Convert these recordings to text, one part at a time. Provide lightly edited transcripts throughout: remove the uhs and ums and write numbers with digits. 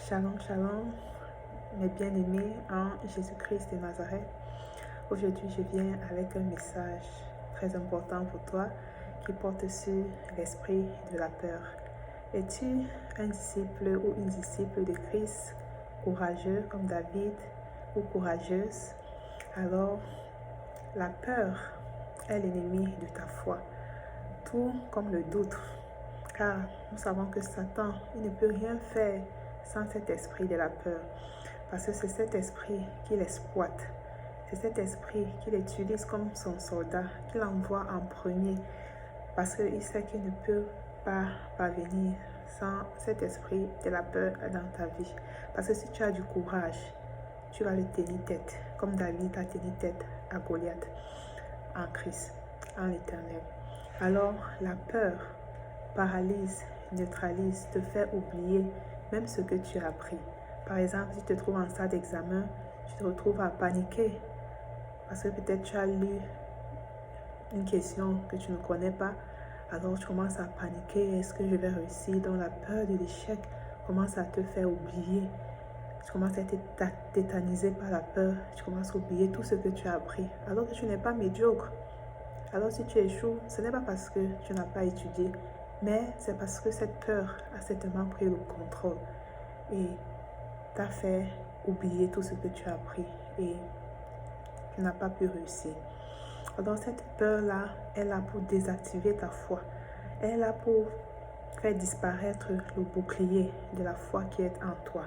Shalom, shalom, mes bien-aimés en Jésus-Christ de Nazareth. Aujourd'hui, je viens avec un message très important pour toi qui porte sur l'esprit de la peur. Es-tu un disciple ou une disciple de Christ, courageux comme David ou courageuse? Alors, la peur est l'ennemi de ta foi, tout comme le doute, car nous savons que Satan, il ne peut rien faire sans cet esprit de la peur, parce que c'est cet esprit qu'il exploite, c'est cet esprit qu'il utilise comme son soldat, qu'il envoie en premier, parce qu'il sait qu'il ne peut pas parvenir sans cet esprit de la peur dans ta vie. Parce que si tu as du courage, tu vas le tenir tête, comme David a tenu tête à Goliath en Christ, en l'Éternel. Alors la peur paralyse, neutralise, te fait oublier même ce que tu as appris. Par exemple, si tu te trouves en salle d'examen, tu te retrouves à paniquer parce que peut-être tu as lu une question que tu ne connais pas, alors tu commences à paniquer, est-ce que je vais réussir? Donc la peur de l'échec commence à te faire oublier. Tu commences à être tétanisé par la peur, tu commences à oublier tout ce que tu as appris, alors que tu n'es pas médiocre. Alors si tu échoues, ce n'est pas parce que tu n'as pas étudié, mais c'est parce que cette peur a certainement pris le contrôle et t'a fait oublier tout ce que tu as appris et tu n'as pas pu réussir. Alors cette peur-là est là pour désactiver ta foi. Elle est là pour faire disparaître le bouclier de la foi qui est en toi.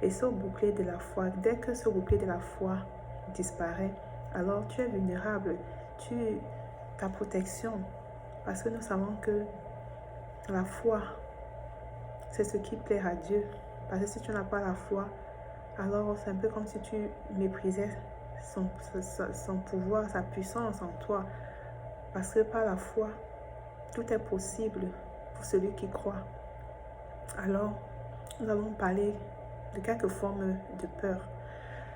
Et ce bouclier de la foi, dès que ce bouclier de la foi disparaît, alors tu es vulnérable. Ta protection, parce que nous savons que la foi, c'est ce qui plaît à Dieu. Parce que si tu n'as pas la foi, alors c'est un peu comme si tu méprisais son pouvoir, sa puissance en toi. Parce que par la foi, tout est possible pour celui qui croit. Alors, nous allons parler de quelques formes de peur.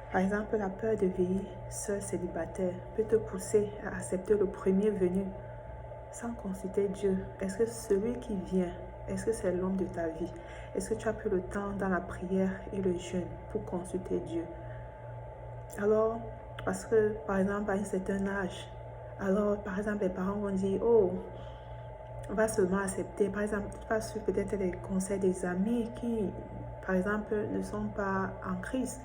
Par exemple, la peur de vieillir seul célibataire peut te pousser à accepter le premier venu sans consulter Dieu. Est-ce que celui qui vient, est-ce que c'est l'homme de ta vie? Est-ce que tu as pris le temps dans la prière et le jeûne pour consulter Dieu? Alors, parce que, par exemple, à un certain âge, alors, par exemple, les parents vont dire, oh, on va seulement accepter. Par exemple, tu vas suivre peut-être les conseils des amis qui, par exemple, ne sont pas en crise,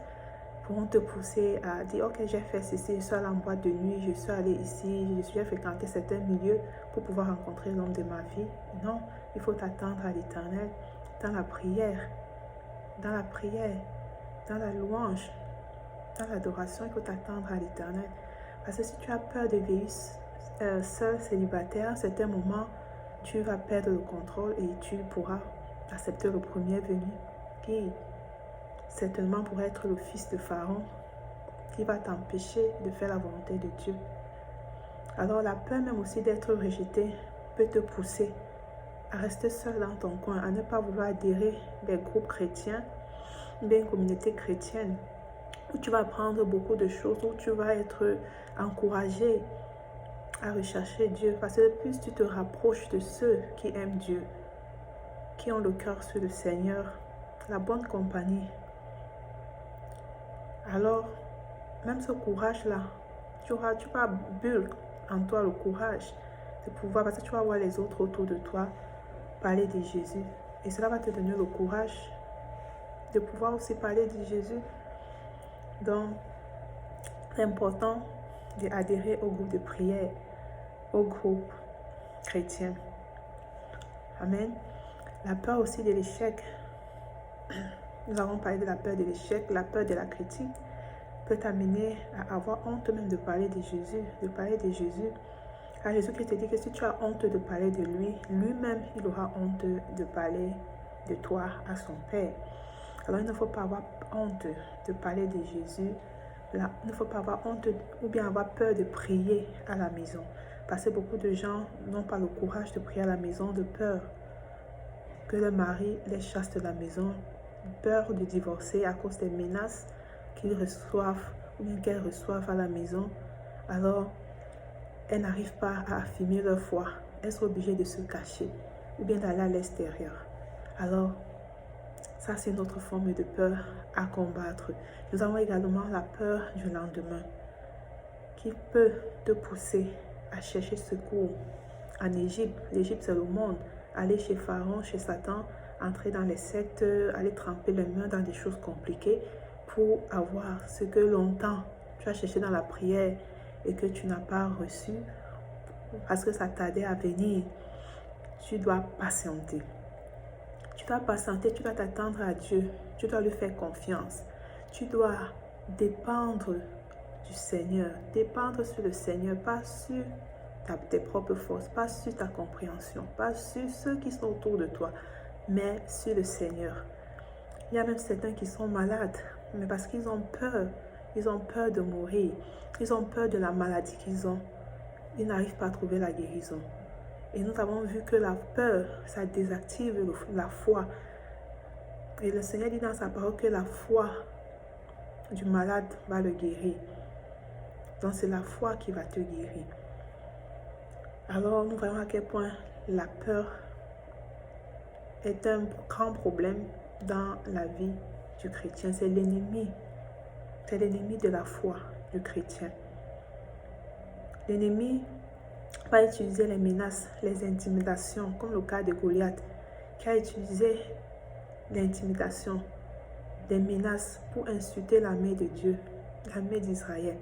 pourront te pousser à dire, ok, j'ai fait ceci, je suis allé en boîte de nuit, je suis allé ici, j'ai fréquenté certains milieux pour pouvoir rencontrer l'homme de ma vie. Non, il faut t'attendre à l'Éternel dans la prière, dans la louange, dans l'adoration, il faut t'attendre à l'Éternel. Parce que si tu as peur de vieillir seul, célibataire, à un certain moment, tu vas perdre le contrôle et tu pourras accepter le premier venu qui certainement pourrait être le fils de Pharaon qui va t'empêcher de faire la volonté de Dieu. Alors la peur même aussi d'être rejeté peut te pousser à rester seul dans ton coin, à ne pas vouloir adhérer des groupes chrétiens, des communautés chrétiennes, où tu vas apprendre beaucoup de choses, où tu vas être encouragé à rechercher Dieu. Parce que plus tu te rapproches de ceux qui aiment Dieu, qui ont le cœur sur le Seigneur, la bonne compagnie, alors même ce courage-là, tu vas bulle en toi le courage de pouvoir, parce que tu vas voir les autres autour de toi parler de Jésus. Et cela va te donner le courage de pouvoir aussi parler de Jésus. Donc, c'est important d'adhérer au groupe de prière, au groupe chrétien. Amen. La peur aussi de l'échec. Nous avons parlé de la peur de l'échec, la peur de la critique peut t'amener à avoir honte même de parler de Jésus, À Jésus qui te dit que si tu as honte de parler de lui, lui-même, il aura honte de parler de toi à son Père. Alors, il ne faut pas avoir honte de parler de Jésus. Là, il ne faut pas avoir honte ou bien avoir peur de prier à la maison. Parce que beaucoup de gens n'ont pas le courage de prier à la maison de peur que le mari les chasse de la maison, peur de divorcer à cause des menaces qu'ils reçoivent ou bien qu'elles reçoivent à la maison. Alors, elles n'arrivent pas à affirmer leur foi. Elles sont obligées de se cacher ou bien d'aller à l'extérieur. Alors, Ça, c'est notre forme de peur à combattre. Nous avons également la peur du lendemain qui peut te pousser à chercher secours. En Égypte, l'Égypte c'est le monde, aller chez Pharaon, chez Satan, entrer dans les sectes, aller tremper les mains dans des choses compliquées pour avoir ce que longtemps tu as cherché dans la prière et que tu n'as pas reçu parce que ça tardait à venir. Tu dois patienter. Tu dois patienter, tu dois t'attendre à Dieu, tu dois lui faire confiance. Tu dois dépendre du Seigneur, dépendre sur le Seigneur, pas sur tes propres forces, pas sur ta compréhension, pas sur ceux qui sont autour de toi, mais sur le Seigneur. Il y a même certains qui sont malades, mais parce qu'ils ont peur de mourir, ils ont peur de la maladie qu'ils ont, ils n'arrivent pas à trouver la guérison. Et nous avons vu que la peur, ça désactive la foi. Et le Seigneur dit dans sa parole que la foi du malade va le guérir. Donc c'est la foi qui va te guérir. Alors nous voyons à quel point la peur est un grand problème dans la vie du chrétien. C'est l'ennemi de la foi du chrétien. L'ennemi va utiliser les menaces, les intimidations, comme le cas de Goliath, qui a utilisé l'intimidation, les menaces pour insulter l'armée de Dieu, l'armée d'Israël.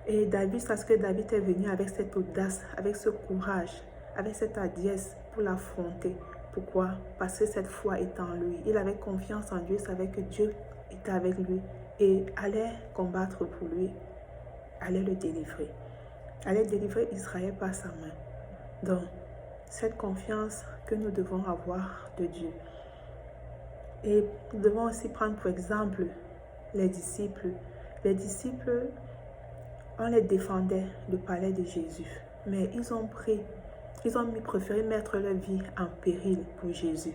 Et David, parce que David est venu avec cette audace, avec ce courage, avec cette hardiesse pour l'affronter. Pourquoi? Parce que cette foi est en lui. Il avait confiance en Dieu, il savait que Dieu était avec lui et allait combattre pour lui, allait le délivrer. Allait délivrer Israël par sa main. Donc, cette confiance que nous devons avoir de Dieu. Et nous devons aussi prendre pour exemple les disciples. Les disciples, on les défendait le palais de Jésus. Mais ils ont préféré mettre leur vie en péril pour Jésus.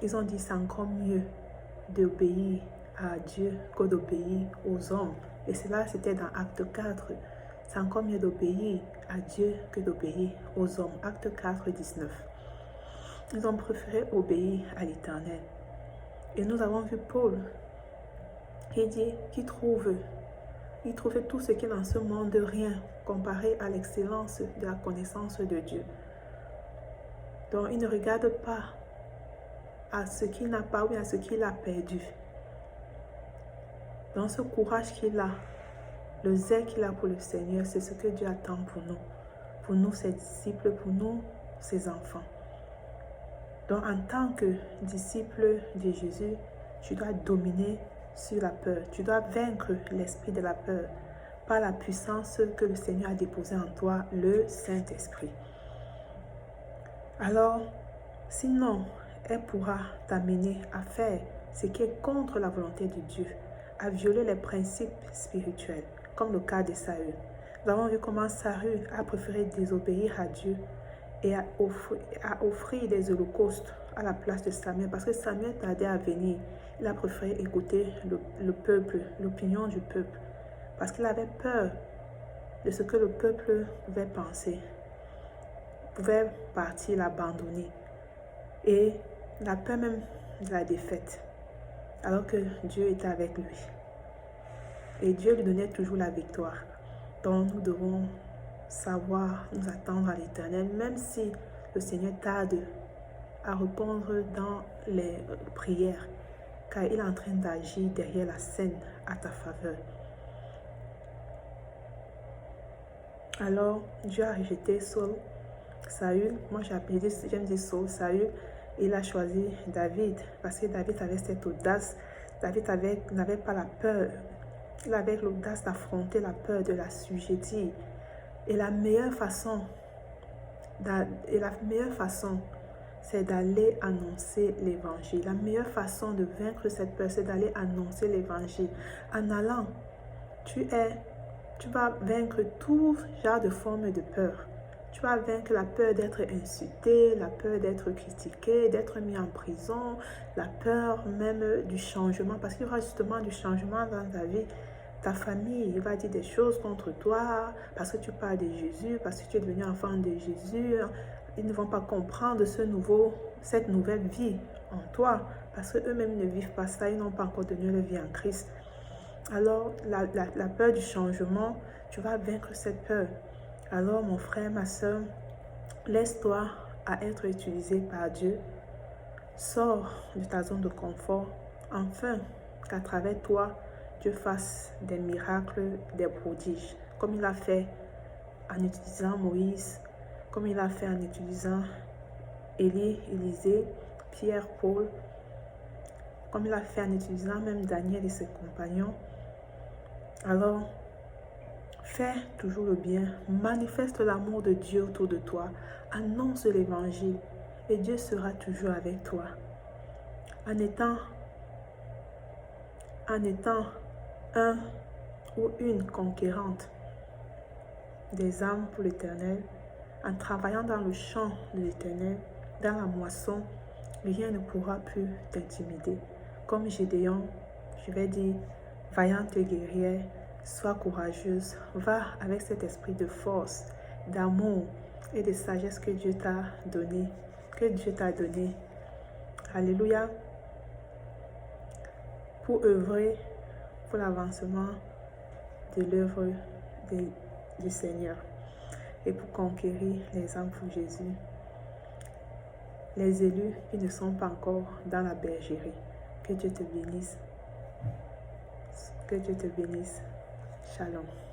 Ils ont dit c'est encore mieux d'obéir à Dieu que d'obéir aux hommes. Et cela, c'était dans Acte 4. C'est encore mieux d'obéir à Dieu que d'obéir aux hommes. Acte 4, 19. Ils ont préféré obéir à l'Éternel. Et nous avons vu Paul qui dit qu'il trouvait tout ce qui est dans ce monde de rien comparé à l'excellence de la connaissance de Dieu. Donc il ne regarde pas à ce qu'il n'a pas ou à ce qu'il a perdu. Dans ce courage qu'il a, le zèle qu'il a pour le Seigneur, c'est ce que Dieu attend pour nous ses disciples, pour nous ses enfants. Donc en tant que disciple de Jésus, tu dois dominer sur la peur. Tu dois vaincre l'esprit de la peur par la puissance que le Seigneur a déposée en toi, le Saint-Esprit. Alors, sinon, elle pourra t'amener à faire ce qui est contre la volonté de Dieu, à violer les principes spirituels, comme le cas de Saül. Nous avons vu comment Saül a préféré désobéir à Dieu et à offrir des holocaustes à la place de Samuel, parce que Samuel tardait à venir. Il a préféré écouter le peuple, l'opinion du peuple, parce qu'il avait peur de ce que le peuple pouvait penser, pouvait partir, l'abandonner, et la peur même de la défaite, alors que Dieu était avec lui. Et Dieu lui donnait toujours la victoire. Donc nous devons savoir nous attendre à l'Éternel, même si le Seigneur tarde à répondre dans les prières, car il est en train d'agir derrière la scène à ta faveur. Alors Dieu a rejeté Saül. Moi j'aime dire Saül. Il a choisi David parce que David avait cette audace. David n'avait pas la peur. Il avait l'audace d'affronter la peur, de la sujetir. Et la meilleure façon, c'est d'aller annoncer l'évangile. La meilleure façon de vaincre cette peur, c'est d'aller annoncer l'évangile. En allant, tu vas vaincre tout genre de forme de peur. Tu vas vaincre la peur d'être insulté, la peur d'être critiqué, d'être mis en prison, la peur même du changement, parce qu'il y aura justement du changement dans ta vie. Ta famille va dire des choses contre toi parce que tu parles de Jésus, parce que tu es devenu enfant de Jésus. Ils ne vont pas comprendre cette nouvelle vie en toi parce qu'eux-mêmes ne vivent pas ça, ils n'ont pas encore donné leur vie en Christ. Alors, la peur du changement, tu vas vaincre cette peur. Alors, mon frère, ma soeur, laisse-toi à être utilisé par Dieu. Sors de ta zone de confort, afin qu'à travers toi, Dieu fasse des miracles, des prodiges, comme il a fait en utilisant Moïse, comme il a fait en utilisant Élie, Élisée, Pierre, Paul, comme il a fait en utilisant même Daniel et ses compagnons. Alors, fais toujours le bien, manifeste l'amour de Dieu autour de toi, annonce l'évangile et Dieu sera toujours avec toi. En étant un ou une conquérante des âmes pour l'Éternel, en travaillant dans le champ de l'Éternel, dans la moisson, rien ne pourra plus t'intimider. Comme Gédéon, je vais dire, vaillante guerrière, sois courageuse, va avec cet esprit de force, d'amour et de sagesse que Dieu t'a donné, Alléluia. Pour œuvrer pour l'avancement de l'œuvre du Seigneur et pour conquérir les âmes pour Jésus. Les élus qui ne sont pas encore dans la bergerie. Que Dieu te bénisse. Que Dieu te bénisse. Shalom.